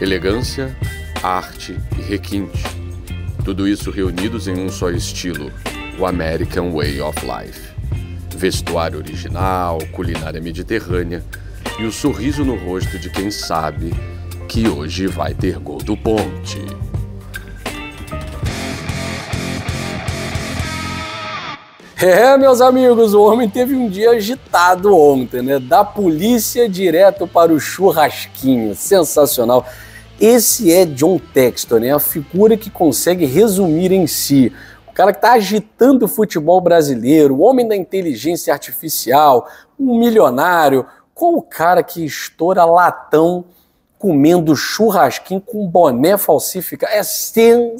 Elegância, arte e requinte. Tudo isso reunidos em um só estilo, o American Way of Life. Vestuário original, culinária mediterrânea e o sorriso no rosto de quem sabe que hoje vai ter gol do Ponte. Meus amigos, o homem teve um dia agitado ontem, né? Da polícia direto para o churrasquinho. Sensacional. Esse é John Textor, né? A figura que consegue resumir em si. O cara que está agitando o futebol brasileiro, o homem da inteligência artificial, um milionário, com o cara que estoura latão comendo churrasquinho com boné falsificado. É sensacional.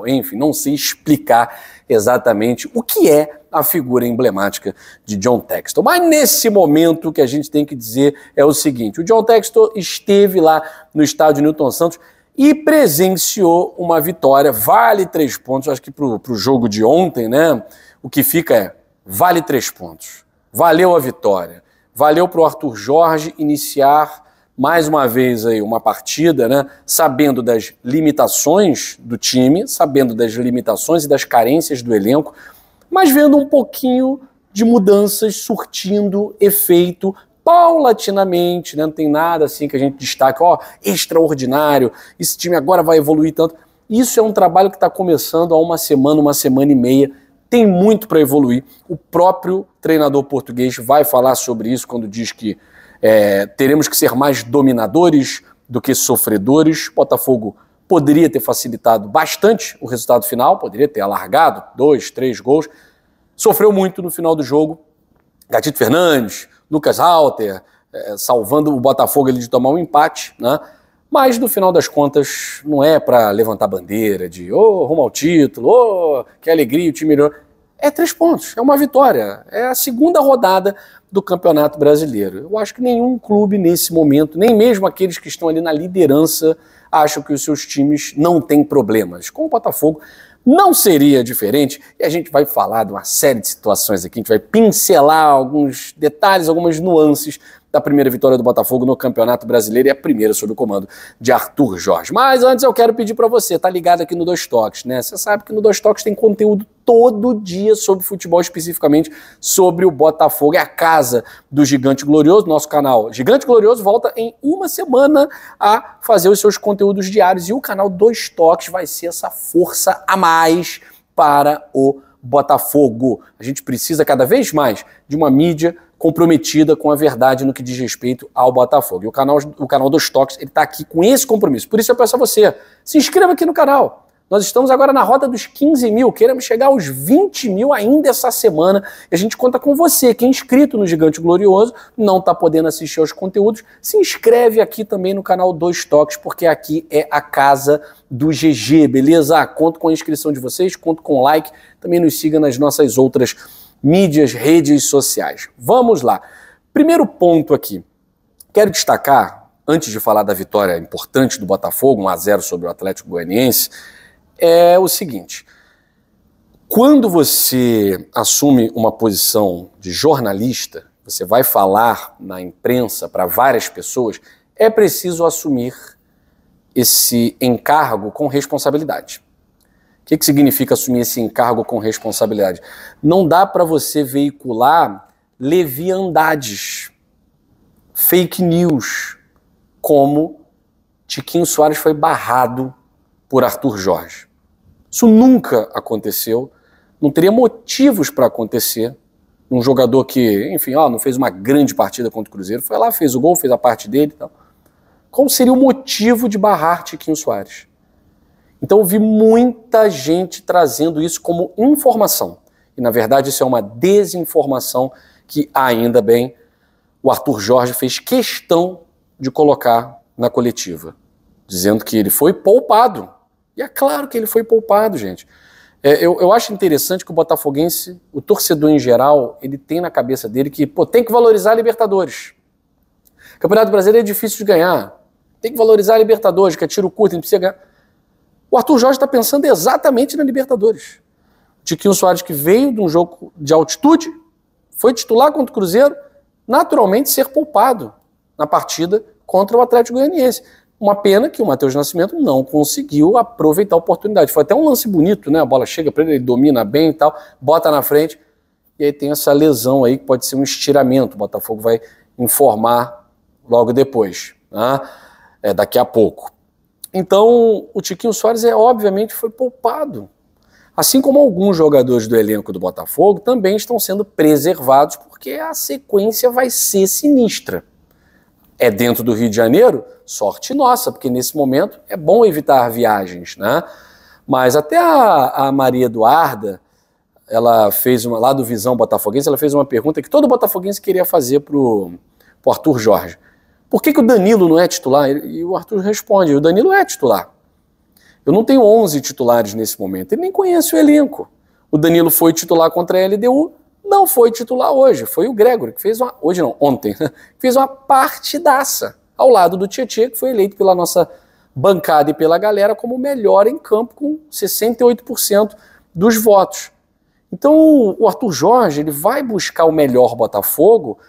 Enfim, não sei explicar exatamente o que é a figura emblemática de John Textor. Mas nesse momento o que a gente tem que dizer é o seguinte: o John Textor esteve lá no estádio Newton Santos e presenciou uma vitória, vale 3 pontos, acho que pro jogo de ontem, né? O que fica é, vale 3 pontos. Valeu a vitória. Valeu pro Arthur Jorge iniciar mais uma vez aí uma partida, né, sabendo das limitações do time, sabendo das limitações e das carências do elenco, mas vendo um pouquinho de mudanças surtindo efeito paulatinamente, né? Não tem nada assim que a gente destaque, extraordinário, esse time agora vai evoluir tanto. Isso é um trabalho que está começando há uma semana e meia, tem muito para evoluir. O próprio treinador português vai falar sobre isso quando diz que teremos que ser mais dominadores do que sofredores. Botafogo poderia ter facilitado bastante o resultado final, poderia ter alargado 2, 3 gols. Sofreu muito no final do jogo. Gatito Fernandes, Lucas Halter, salvando o Botafogo ali de tomar um empate, né? Mas no final das contas não é para levantar bandeira de rumo ao título, que alegria, o time melhorou. É 3 pontos, é uma vitória, é a segunda rodada do Campeonato Brasileiro. Eu acho que nenhum clube nesse momento, nem mesmo aqueles que estão ali na liderança, acham que os seus times não têm problemas. Com o Botafogo não seria diferente, e a gente vai falar de uma série de situações aqui, a gente vai pincelar alguns detalhes, algumas nuances da primeira vitória do Botafogo no Campeonato Brasileiro e a primeira sob o comando de Arthur Jorge. Mas antes eu quero pedir para você, tá ligado aqui no Dois Toques, né? Você sabe que no Dois Toques tem conteúdo todo dia sobre futebol, especificamente sobre o Botafogo. É a casa do Gigante Glorioso, nosso canal Gigante Glorioso volta em uma semana a fazer os seus conteúdos diários e o canal Dois Toques vai ser essa força a mais para o Botafogo. A gente precisa cada vez mais de uma mídia comprometida com a verdade no que diz respeito ao Botafogo. E o canal Dois Toques, ele está aqui com esse compromisso. Por isso eu peço a você, se inscreva aqui no canal. Nós estamos agora na rota dos 15 mil, queremos chegar aos 20 mil ainda essa semana. E a gente conta com você, que é inscrito no Gigante Glorioso, não está podendo assistir aos conteúdos, se inscreve aqui também no canal Dois Toques, porque aqui é a casa do GG, beleza? Conto com a inscrição de vocês, conto com o like, também nos siga nas nossas outras mídias, redes sociais. Vamos lá. Primeiro ponto aqui. Quero destacar, antes de falar da vitória importante do Botafogo, 1-0 sobre o Atlético Goianiense, é o seguinte: quando você assume uma posição de jornalista, você vai falar na imprensa para várias pessoas, é preciso assumir esse encargo com responsabilidade. O que significa assumir esse encargo com responsabilidade? Não dá para você veicular leviandades, fake news, como Tiquinho Soares foi barrado por Arthur Jorge. Isso nunca aconteceu, não teria motivos para acontecer. Um jogador que, enfim, não fez uma grande partida contra o Cruzeiro, foi lá, fez o gol, fez a parte dele e tal. Qual seria o motivo de barrar Tiquinho Soares? Então eu vi muita gente trazendo isso como informação. E na verdade isso é uma desinformação que, ainda bem, o Arthur Jorge fez questão de colocar na coletiva, dizendo que ele foi poupado. E é claro que ele foi poupado, gente. Eu acho interessante que o botafoguense, o torcedor em geral, ele tem na cabeça dele que tem que valorizar a Libertadores. O Campeonato Brasileiro é difícil de ganhar. Tem que valorizar a Libertadores, que é tiro curto, a gente precisa ganhar. O Arthur Jorge está pensando exatamente na Libertadores. Tiquinho Soares, que veio de um jogo de altitude, foi titular contra o Cruzeiro, naturalmente ser poupado na partida contra o Atlético Goianiense. Uma pena que o Matheus Nascimento não conseguiu aproveitar a oportunidade. Foi até um lance bonito, né? A bola chega para ele, ele domina bem e tal, bota na frente, e aí tem essa lesão aí que pode ser um estiramento. O Botafogo vai informar logo depois, né? Daqui a pouco. Então, o Tiquinho Soares obviamente foi poupado. Assim como alguns jogadores do elenco do Botafogo também estão sendo preservados, porque a sequência vai ser sinistra. É dentro do Rio de Janeiro? Sorte nossa, porque nesse momento é bom evitar viagens, né? Mas até a Maria Eduarda, ela fez lá do Visão Botafoguense, ela fez uma pergunta que todo botafoguense queria fazer pro Arthur Jorge. Por que o Danilo não é titular? E o Arthur responde, o Danilo é titular. Eu não tenho 11 titulares nesse momento, ele nem conhece o elenco. O Danilo foi titular contra a LDU, não foi titular hoje, foi o Gregory, que fez ontem, fez uma partidaça, ao lado do Tietê, que foi eleito pela nossa bancada e pela galera como o melhor em campo, com 68% dos votos. Então o Arthur Jorge, ele vai buscar o melhor Botafogo,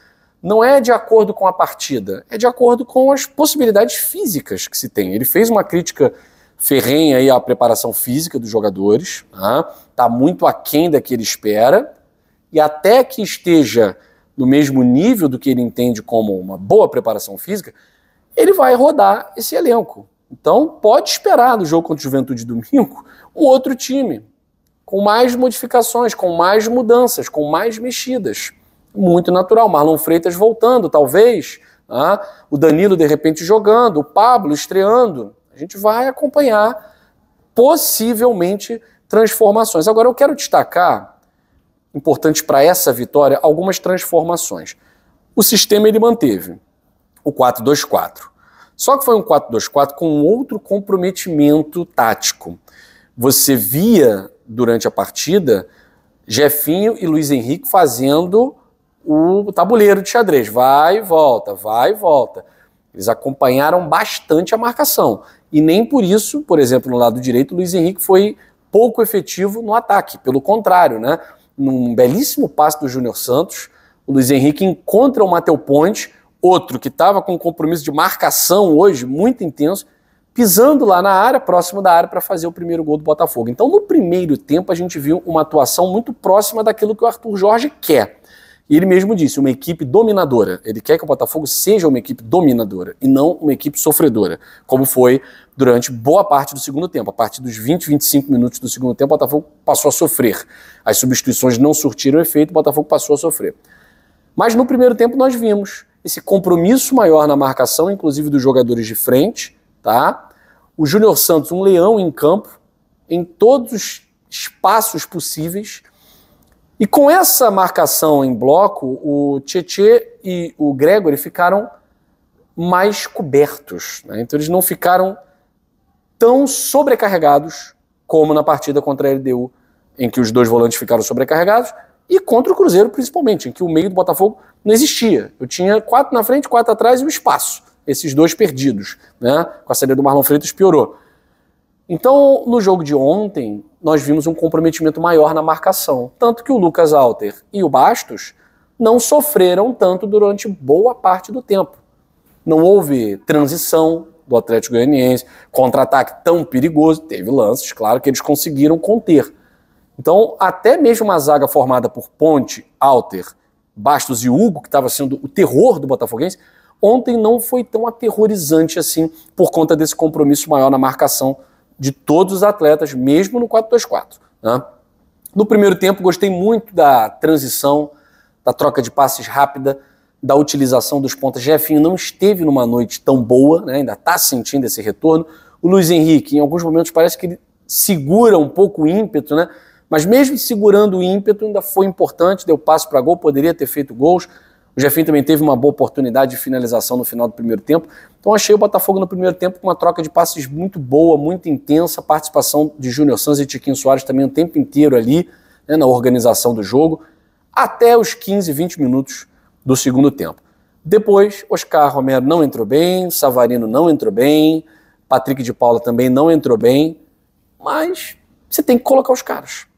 não é de acordo com a partida, é de acordo com as possibilidades físicas que se tem. Ele fez uma crítica ferrenha aí à preparação física dos jogadores, tá muito aquém da que ele espera, e até que esteja no mesmo nível do que ele entende como uma boa preparação física, ele vai rodar esse elenco. Então pode esperar no jogo contra o Juventude domingo um outro time, com mais modificações, com mais mudanças, com mais mexidas. Muito natural, Marlon Freitas voltando, talvez, o Danilo de repente jogando, o Pablo estreando. A gente vai acompanhar possivelmente transformações. Agora eu quero destacar, importante para essa vitória, algumas transformações. O sistema ele manteve, o 4-2-4. Só que foi um 4-2-4 com outro comprometimento tático. Você via, durante a partida, Jefinho e Luiz Henrique fazendo o tabuleiro de xadrez. Vai e volta, vai e volta. Eles acompanharam bastante a marcação. E nem por isso, por exemplo, no lado direito, o Luiz Henrique foi pouco efetivo no ataque. Pelo contrário, né? Num belíssimo passe do Júnior Santos, o Luiz Henrique encontra o Matheus Ponte, outro que estava com um compromisso de marcação hoje, muito intenso, pisando lá na área, próximo da área, para fazer o primeiro gol do Botafogo. Então, no primeiro tempo, a gente viu uma atuação muito próxima daquilo que o Arthur Jorge quer. E ele mesmo disse, uma equipe dominadora. Ele quer que o Botafogo seja uma equipe dominadora e não uma equipe sofredora, como foi durante boa parte do segundo tempo. A partir dos 20, 25 minutos do segundo tempo, o Botafogo passou a sofrer. As substituições não surtiram efeito, o Botafogo passou a sofrer. Mas no primeiro tempo nós vimos esse compromisso maior na marcação, inclusive dos jogadores de frente, tá? O Júnior Santos, um leão em campo, em todos os espaços possíveis. E com essa marcação em bloco, o Tietê e o Gregory ficaram mais cobertos, né? Então eles não ficaram tão sobrecarregados como na partida contra a LDU, em que os dois volantes ficaram sobrecarregados, e contra o Cruzeiro principalmente, em que o meio do Botafogo não existia. Eu tinha 4 na frente, 4 atrás e o espaço. Esses dois perdidos, né? Com a saída do Marlon Freitas piorou. Então, no jogo de ontem, nós vimos um comprometimento maior na marcação. Tanto que o Lucas Alter e o Bastos não sofreram tanto durante boa parte do tempo. Não houve transição do Atlético Goianiense, contra-ataque tão perigoso. Teve lances, claro, que eles conseguiram conter. Então, até mesmo uma zaga formada por Ponte, Alter, Bastos e Hugo, que estava sendo o terror do botafoguense, ontem não foi tão aterrorizante assim por conta desse compromisso maior na marcação de todos os atletas, mesmo no 4-2-4. Né? No primeiro tempo, gostei muito da transição, da troca de passes rápida, da utilização dos pontas. Jefinho não esteve numa noite tão boa, né? Ainda está sentindo esse retorno. O Luiz Henrique, em alguns momentos, parece que ele segura um pouco o ímpeto, né? Mas mesmo segurando o ímpeto, ainda foi importante, deu passo para gol, poderia ter feito gols. O Jefinho também teve uma boa oportunidade de finalização no final do primeiro tempo. Então achei o Botafogo no primeiro tempo com uma troca de passes muito boa, muito intensa, participação de Júnior Santos e Tiquinho Soares também o tempo inteiro ali, né, na organização do jogo, até os 15, 20 minutos do segundo tempo. Depois, Oscar Romero não entrou bem, Savarino não entrou bem, Patrick de Paula também não entrou bem, mas você tem que colocar os caras.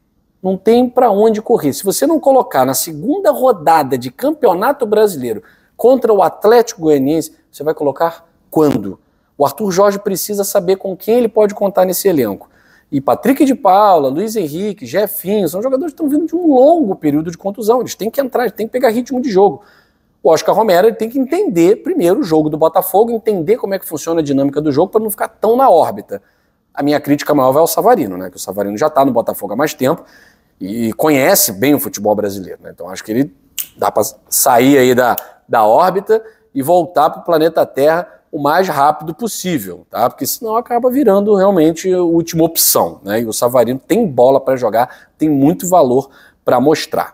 Não tem para onde correr. Se você não colocar na segunda rodada de Campeonato Brasileiro contra o Atlético Goianiense, você vai colocar quando? O Arthur Jorge precisa saber com quem ele pode contar nesse elenco. E Patrick de Paula, Luiz Henrique, Jefinho, são jogadores que estão vindo de um longo período de contusão. Eles têm que entrar, eles têm que pegar ritmo de jogo. O Oscar Romero ele tem que entender primeiro o jogo do Botafogo, entender como é que funciona a dinâmica do jogo para não ficar tão na órbita. A minha crítica maior vai ao Savarino, né? Que o Savarino já está no Botafogo há mais tempo e conhece bem o futebol brasileiro, né? Então acho que ele dá para sair aí da órbita e voltar para o planeta Terra o mais rápido possível, tá? Porque senão acaba virando realmente a última opção, né? E o Savarino tem bola para jogar, tem muito valor para mostrar.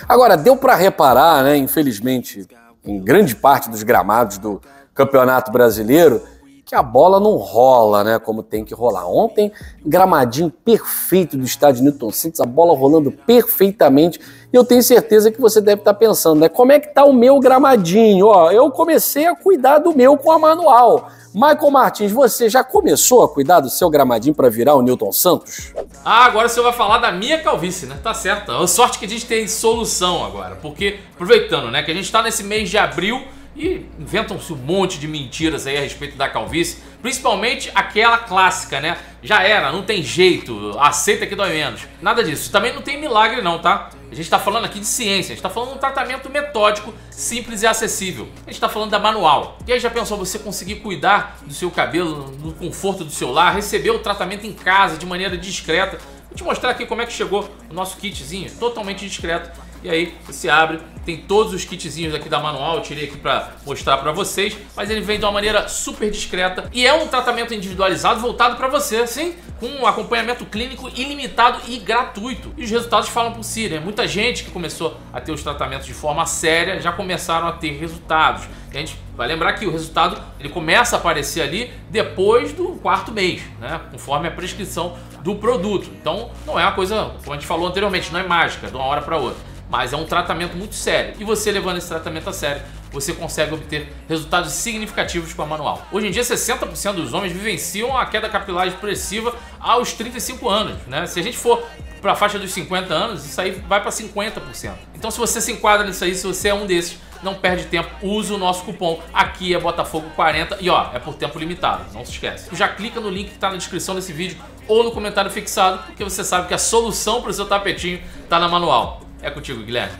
Agora, deu para reparar, né, infelizmente, em grande parte dos gramados do Campeonato Brasileiro, que a bola não rola, né, como tem que rolar. Ontem, gramadinho perfeito do estádio Newton Santos, a bola rolando perfeitamente, e eu tenho certeza que você deve estar pensando, né, como é que tá o meu gramadinho? Ó, eu comecei a cuidar do meu com a manual. Michael Martins, você já começou a cuidar do seu gramadinho para virar o Newton Santos? Ah, agora você vai falar da minha calvície, né? Tá certo. A sorte que a gente tem solução agora, porque aproveitando, né, que a gente tá nesse mês de abril e inventam-se um monte de mentiras aí a respeito da calvície, principalmente aquela clássica, né? Já era, não tem jeito, aceita que dói menos. Nada disso. Também não tem milagre não, tá? A gente tá falando aqui de ciência, a gente tá falando de um tratamento metódico, simples e acessível. A gente tá falando da Manual. E aí já pensou você conseguir cuidar do seu cabelo no conforto do seu lar, receber o tratamento em casa de maneira discreta? Vou te mostrar aqui como é que chegou o nosso kitzinho, totalmente discreto. E aí você abre, tem todos os kitzinhos aqui da Manual, eu tirei aqui para mostrar para vocês, mas ele vem de uma maneira super discreta e é um tratamento individualizado voltado para você, sim, com um acompanhamento clínico ilimitado e gratuito. E os resultados falam por si, né? Muita gente que começou a ter os tratamentos de forma séria já começaram a ter resultados. E a gente vai lembrar que o resultado ele começa a aparecer ali depois do 4º mês, né? Conforme a prescrição do produto. Então não é uma coisa, como a gente falou anteriormente, não é mágica de uma hora para outra. Mas é um tratamento muito sério. E você levando esse tratamento a sério, você consegue obter resultados significativos com a Manual. Hoje em dia, 60% dos homens vivenciam a queda capilar expressiva aos 35 anos, né? Se a gente for para a faixa dos 50 anos, isso aí vai para 50%. Então, se você se enquadra nisso aí, se você é um desses, não perde tempo, use o nosso cupom. Aqui é Botafogo40 e ó, é por tempo limitado, não se esquece. Já clica no link que está na descrição desse vídeo ou no comentário fixado, porque você sabe que a solução para o seu tapetinho está na Manual. É contigo, Guilherme.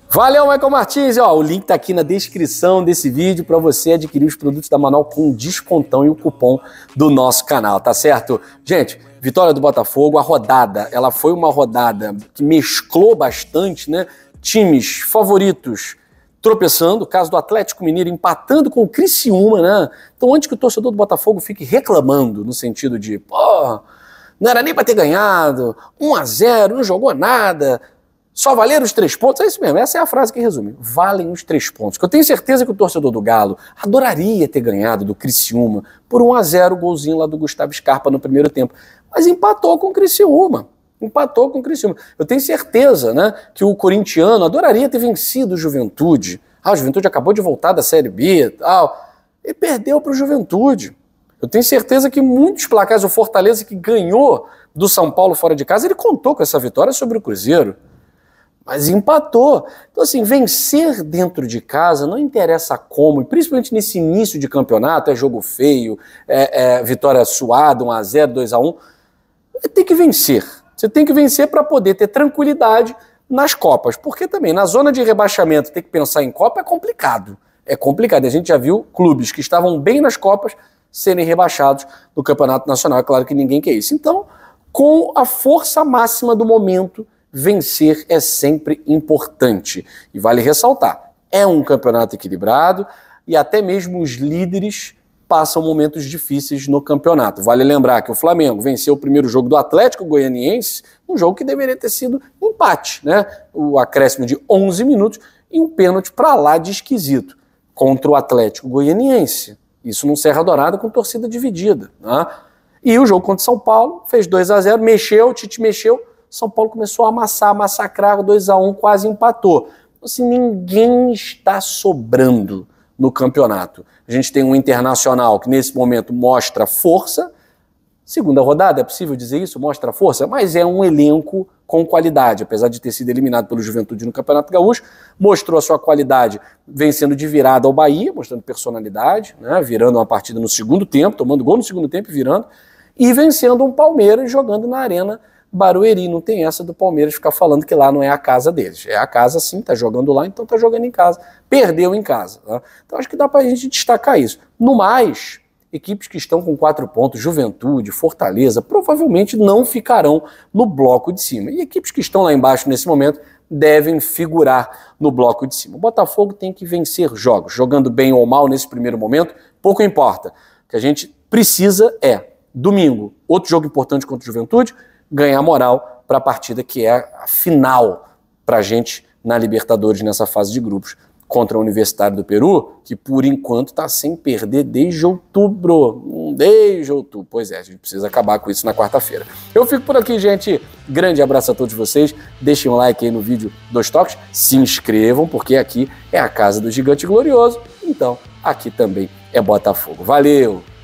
Valeu, Michael Martins. Ó, o link tá aqui na descrição desse vídeo para você adquirir os produtos da Manual com descontão e o cupom do nosso canal, tá certo? Gente, vitória do Botafogo, a rodada, ela foi uma rodada que mesclou bastante, né? Times favoritos tropeçando, o caso do Atlético Mineiro empatando com o Criciúma, né? Então, antes que o torcedor do Botafogo fique reclamando, no sentido de, pô, não era nem para ter ganhado, 1-0, não jogou nada, só valeram os 3 pontos. É isso mesmo, essa é a frase que resume. Valem os 3 pontos. Que eu tenho certeza que o torcedor do Galo adoraria ter ganhado do Criciúma por 1-0, o golzinho lá do Gustavo Scarpa no primeiro tempo. Mas empatou com o Criciúma. Empatou com o Criciúma. Eu tenho certeza, né, que o corintiano adoraria ter vencido o Juventude. Ah, o Juventude acabou de voltar da Série B e tal. E perdeu para o Juventude. Eu tenho certeza que muitos placares, o Fortaleza que ganhou do São Paulo fora de casa, ele contou com essa vitória sobre o Cruzeiro, mas empatou. Então assim, vencer dentro de casa não interessa como, e principalmente nesse início de campeonato, é jogo feio, vitória suada, 1-0, 2-1, tem que vencer. Você tem que vencer para poder ter tranquilidade nas Copas, porque também na zona de rebaixamento ter que pensar em Copa é complicado. É complicado, a gente já viu clubes que estavam bem nas Copas serem rebaixados no Campeonato Nacional. É claro que ninguém quer isso. Então, com a força máxima do momento, vencer é sempre importante. E vale ressaltar, é um campeonato equilibrado e até mesmo os líderes passam momentos difíceis no campeonato. Vale lembrar que o Flamengo venceu o primeiro jogo do Atlético Goianiense, um jogo que deveria ter sido empate, né? O acréscimo de 11 minutos e um pênalti para lá de esquisito contra o Atlético Goianiense. Isso num Serra Dourada com torcida dividida, né? E o jogo contra o São Paulo fez 2-0, mexeu, o Tite mexeu, São Paulo começou a amassar, massacrar, 2-1, quase empatou. Assim, ninguém está sobrando no campeonato. A gente tem um Internacional que nesse momento mostra força. Segunda rodada, é possível dizer isso? Mostra força, mas é um elenco com qualidade, apesar de ter sido eliminado pelo Juventude no Campeonato Gaúcho, mostrou a sua qualidade vencendo de virada ao Bahia, mostrando personalidade, né, virando uma partida no segundo tempo, tomando gol no segundo tempo e virando, e vencendo um Palmeiras jogando na Arena Barueri. Não tem essa do Palmeiras ficar falando que lá não é a casa deles. É a casa sim, tá jogando lá, então tá jogando em casa. Perdeu em casa. Tá? Então acho que dá pra gente destacar isso. No mais, equipes que estão com 4 pontos, Juventude, Fortaleza, provavelmente não ficarão no bloco de cima. E equipes que estão lá embaixo nesse momento devem figurar no bloco de cima. O Botafogo tem que vencer jogos, jogando bem ou mal nesse primeiro momento, pouco importa. O que a gente precisa é, domingo, outro jogo importante contra o Juventude, ganhar moral para a partida que é a final para a gente na Libertadores nessa fase de grupos contra a Universitário do Peru, que por enquanto está sem perder desde outubro. Desde outubro. Pois é, a gente precisa acabar com isso na quarta-feira. Eu fico por aqui, gente. Grande abraço a todos vocês. Deixem um like aí no vídeo dos toques. Se inscrevam, porque aqui é a casa do Gigante Glorioso. Então, aqui também é Botafogo. Valeu!